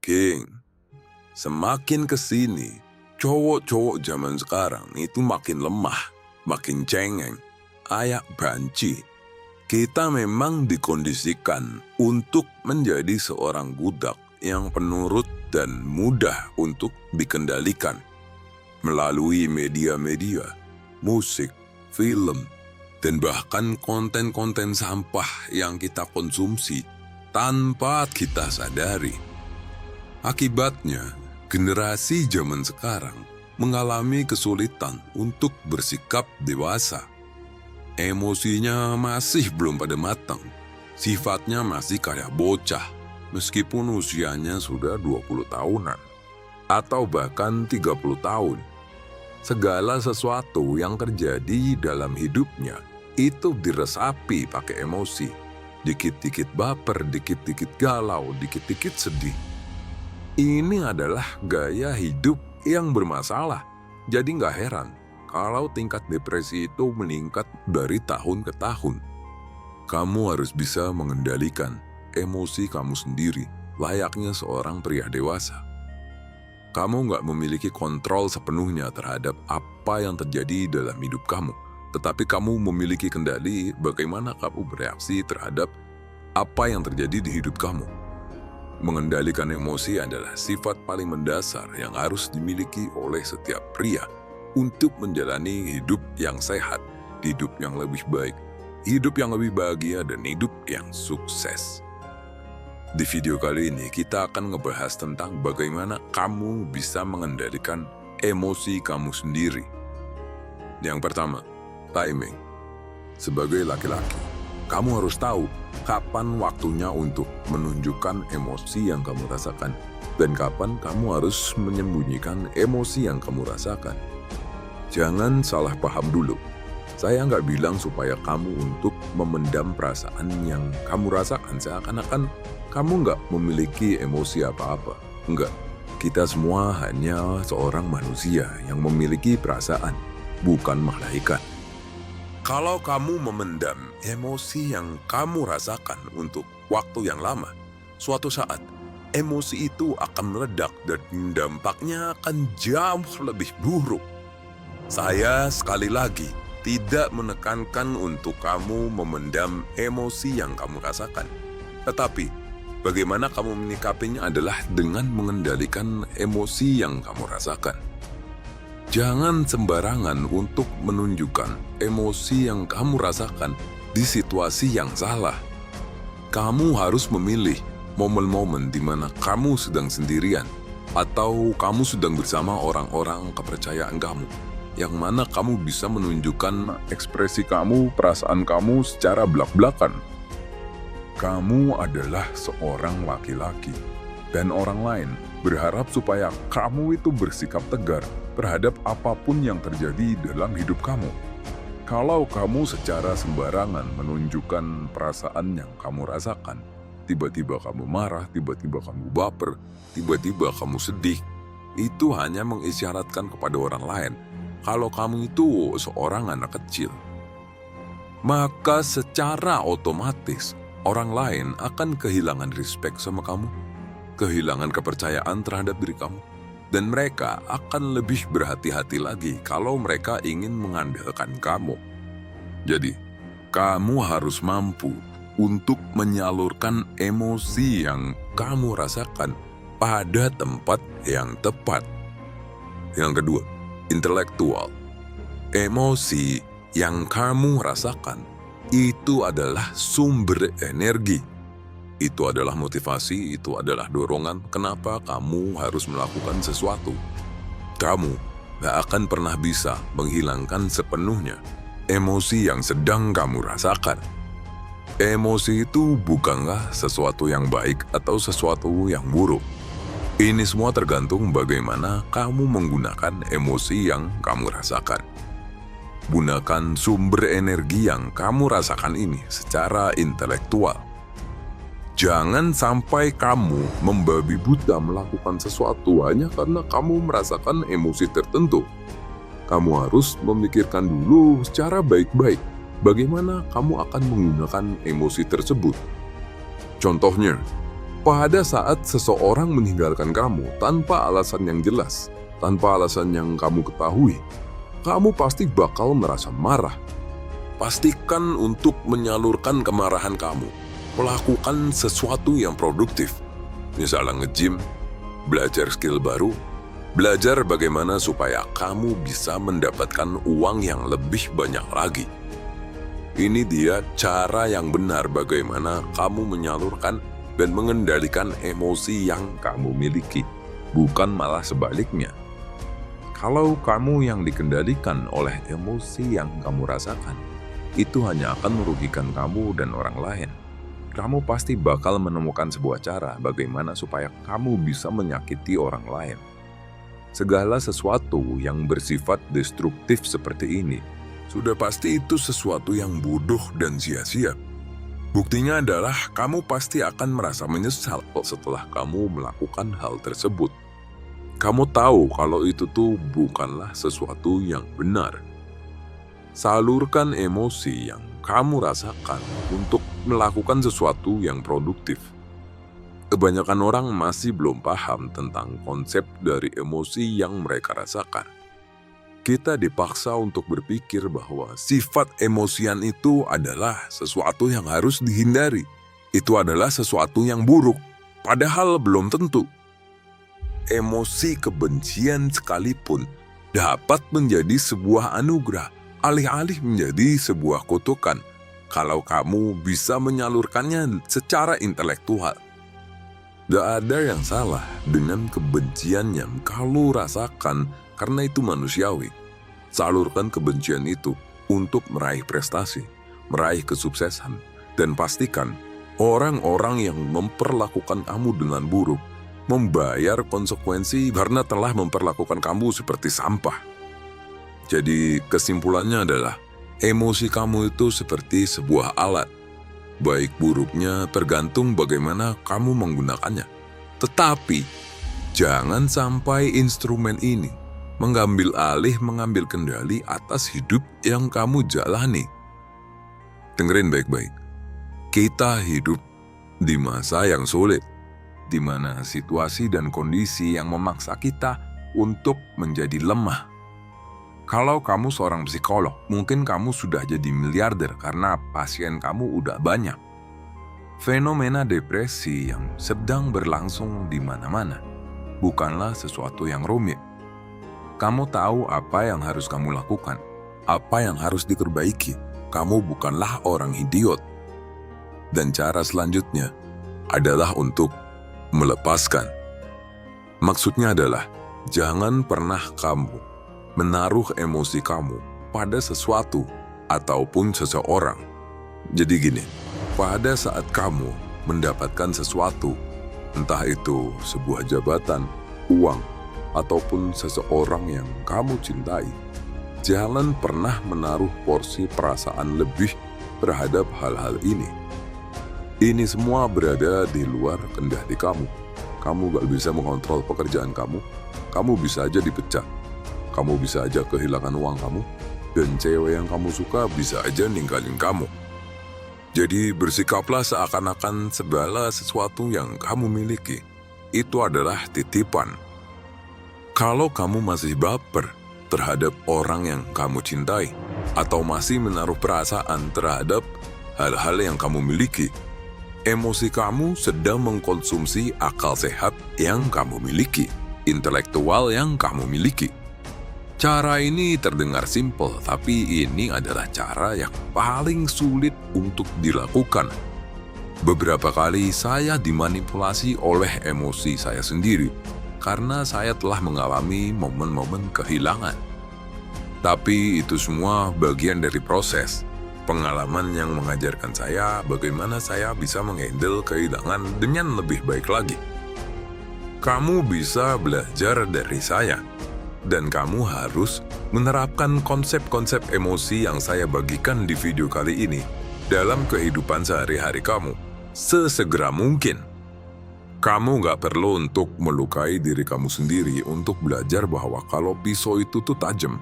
King, semakin kesini, cowok-cowok zaman sekarang itu makin lemah, makin cengeng, ayak banci. Kita memang dikondisikan untuk menjadi seorang budak yang penurut dan mudah untuk dikendalikan melalui media-media, musik, film, dan bahkan konten-konten sampah yang kita konsumsi tanpa kita sadari. Akibatnya, generasi zaman sekarang mengalami kesulitan untuk bersikap dewasa. Emosinya masih belum pada matang, sifatnya masih kayak bocah, meskipun usianya sudah 20 tahunan, atau bahkan 30 tahun. Segala sesuatu yang terjadi dalam hidupnya itu diresapi pakai emosi. Dikit-dikit baper, dikit-dikit galau, dikit-dikit sedih. Ini adalah gaya hidup yang bermasalah. Jadi nggak heran kalau tingkat depresi itu meningkat dari tahun ke tahun. Kamu harus bisa mengendalikan emosi kamu sendiri layaknya seorang pria dewasa. Kamu nggak memiliki kontrol sepenuhnya terhadap apa yang terjadi dalam hidup kamu. Tetapi kamu memiliki kendali bagaimana kamu bereaksi terhadap apa yang terjadi di hidup kamu. Mengendalikan emosi adalah sifat paling mendasar yang harus dimiliki oleh setiap pria untuk menjalani hidup yang sehat, hidup yang lebih baik, hidup yang lebih bahagia, dan hidup yang sukses. Di video kali ini kita akan ngebahas tentang bagaimana kamu bisa mengendalikan emosi kamu sendiri. Yang pertama, timing. Sebagai laki-laki, kamu harus tahu kapan waktunya untuk menunjukkan emosi yang kamu rasakan dan kapan kamu harus menyembunyikan emosi yang kamu rasakan. Jangan salah paham dulu. Saya nggak bilang supaya kamu untuk memendam perasaan yang kamu rasakan seakan-akan kamu nggak memiliki emosi apa-apa. Enggak, kita semua hanya seorang manusia yang memiliki perasaan, bukan malaikat. Kalau kamu memendam emosi yang kamu rasakan untuk waktu yang lama, suatu saat emosi itu akan meledak dan dampaknya akan jauh lebih buruk. Saya sekali lagi tidak menekankan untuk kamu memendam emosi yang kamu rasakan. Tetapi, bagaimana kamu menyikapinya adalah dengan mengendalikan emosi yang kamu rasakan. Jangan sembarangan untuk menunjukkan emosi yang kamu rasakan di situasi yang salah. Kamu harus memilih momen-momen di mana kamu sedang sendirian atau kamu sedang bersama orang-orang kepercayaan kamu, yang mana kamu bisa menunjukkan ekspresi kamu, perasaan kamu secara belak-belakan. Kamu adalah seorang laki-laki, dan orang lain berharap supaya kamu itu bersikap tegar terhadap apapun yang terjadi dalam hidup kamu. Kalau kamu secara sembarangan menunjukkan perasaan yang kamu rasakan, tiba-tiba kamu marah, tiba-tiba kamu baper, tiba-tiba kamu sedih, itu hanya mengisyaratkan kepada orang lain kalau kamu itu seorang anak kecil. Maka secara otomatis orang lain akan kehilangan respect sama kamu, kehilangan kepercayaan terhadap diri kamu. Dan mereka akan lebih berhati-hati lagi kalau mereka ingin mengandalkan kamu. Jadi, kamu harus mampu untuk menyalurkan emosi yang kamu rasakan pada tempat yang tepat. Yang kedua, intelektual. Emosi yang kamu rasakan itu adalah sumber energi. Itu adalah motivasi, itu adalah dorongan kenapa kamu harus melakukan sesuatu. Kamu gak akan pernah bisa menghilangkan sepenuhnya emosi yang sedang kamu rasakan. Emosi itu bukanlah sesuatu yang baik atau sesuatu yang buruk. Ini semua tergantung bagaimana kamu menggunakan emosi yang kamu rasakan. Gunakan sumber energi yang kamu rasakan ini secara intelektual. Jangan sampai kamu membabi buta melakukan sesuatu hanya karena kamu merasakan emosi tertentu. Kamu harus memikirkan dulu secara baik-baik bagaimana kamu akan menggunakan emosi tersebut. Contohnya, Pada saat seseorang meninggalkan kamu tanpa alasan yang jelas, tanpa alasan yang kamu ketahui, kamu pasti bakal merasa marah. Pastikan untuk menyalurkan kemarahan kamu, melakukan sesuatu yang produktif. Misalnya nge-gym, belajar skill baru, belajar bagaimana supaya kamu bisa mendapatkan uang yang lebih banyak lagi. Ini dia cara yang benar bagaimana kamu menyalurkan dan mengendalikan emosi yang kamu miliki, bukan malah sebaliknya. Kalau kamu yang dikendalikan oleh emosi yang kamu rasakan, itu hanya akan merugikan kamu dan orang lain. Kamu pasti bakal menemukan sebuah cara bagaimana supaya kamu bisa menyakiti orang lain. Segala sesuatu yang bersifat destruktif seperti ini, sudah pasti itu sesuatu yang bodoh dan sia-sia. Buktinya adalah kamu pasti akan merasa menyesal setelah kamu melakukan hal tersebut. Kamu tahu kalau itu tuh bukanlah sesuatu yang benar. Salurkan emosi yang kamu rasakan untuk melakukan sesuatu yang produktif. Kebanyakan orang masih belum paham tentang konsep dari emosi yang mereka rasakan. Kita dipaksa untuk berpikir bahwa sifat emosian itu adalah sesuatu yang harus dihindari. Itu adalah sesuatu yang buruk, padahal belum tentu. Emosi kebencian sekalipun dapat menjadi sebuah anugerah, alih-alih menjadi sebuah kutukan, kalau kamu bisa menyalurkannya secara intelektual. Gak ada yang salah dengan kebencian yang kamu rasakan karena itu manusiawi. Salurkan kebencian itu untuk meraih prestasi, meraih kesuksesan, dan pastikan orang-orang yang memperlakukan kamu dengan buruk membayar konsekuensi karena telah memperlakukan kamu seperti sampah. Jadi kesimpulannya adalah emosi kamu itu seperti sebuah alat. Baik buruknya tergantung bagaimana kamu menggunakannya. Tetapi jangan sampai instrumen ini mengambil kendali atas hidup yang kamu jalani. Dengerin baik-baik. Kita hidup di masa yang sulit, di mana situasi dan kondisi yang memaksa kita untuk menjadi lemah. Kalau kamu seorang psikolog, mungkin kamu sudah jadi miliarder karena pasien kamu udah banyak. Fenomena depresi yang sedang berlangsung di mana-mana bukanlah sesuatu yang rumit. Kamu tahu apa yang harus kamu lakukan, apa yang harus diperbaiki. Kamu bukanlah orang idiot. Dan cara selanjutnya adalah untuk melepaskan. Maksudnya adalah jangan pernah kamu menaruh emosi kamu pada sesuatu ataupun seseorang. Jadi gini, pada saat kamu mendapatkan sesuatu, entah itu sebuah jabatan, uang, ataupun seseorang yang kamu cintai, jangan pernah menaruh porsi perasaan lebih terhadap hal-hal ini. Ini semua berada di luar kendali kamu. Kamu gak bisa mengontrol pekerjaan kamu bisa aja dipecat. Kamu bisa aja kehilangan uang kamu, dan cewek yang kamu suka bisa aja ninggalin kamu. Jadi bersikaplah seakan-akan segala sesuatu yang kamu miliki itu adalah titipan. Kalau kamu masih baper terhadap orang yang kamu cintai, atau masih menaruh perasaan terhadap hal-hal yang kamu miliki, emosi kamu sedang mengkonsumsi akal sehat yang kamu miliki, intelektual yang kamu miliki. Cara ini terdengar simpel, tapi ini adalah cara yang paling sulit untuk dilakukan. Beberapa kali saya dimanipulasi oleh emosi saya sendiri karena saya telah mengalami momen-momen kehilangan. Tapi itu semua bagian dari proses. Pengalaman yang mengajarkan saya bagaimana saya bisa menghandle kehilangan dengan lebih baik lagi. Kamu bisa belajar dari saya. Dan kamu harus menerapkan konsep-konsep emosi yang saya bagikan di video kali ini dalam kehidupan sehari-hari kamu sesegera mungkin. Kamu gak perlu untuk melukai diri kamu sendiri untuk belajar bahwa kalau pisau itu tuh tajam.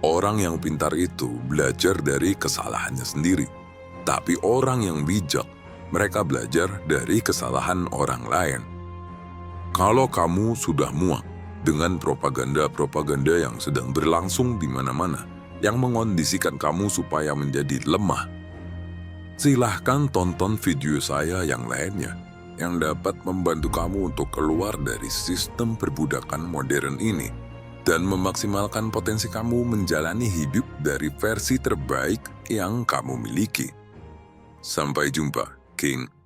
Orang yang pintar itu belajar dari kesalahannya sendiri. Tapi orang yang bijak Mereka belajar dari kesalahan orang lain. Kalau kamu sudah muak dengan propaganda-propaganda yang sedang berlangsung di mana-mana, yang mengondisikan kamu supaya menjadi lemah, silahkan tonton video saya yang lainnya yang dapat membantu kamu untuk keluar dari sistem perbudakan modern ini dan memaksimalkan potensi kamu menjalani hidup dari versi terbaik yang kamu miliki. Sampai jumpa, King.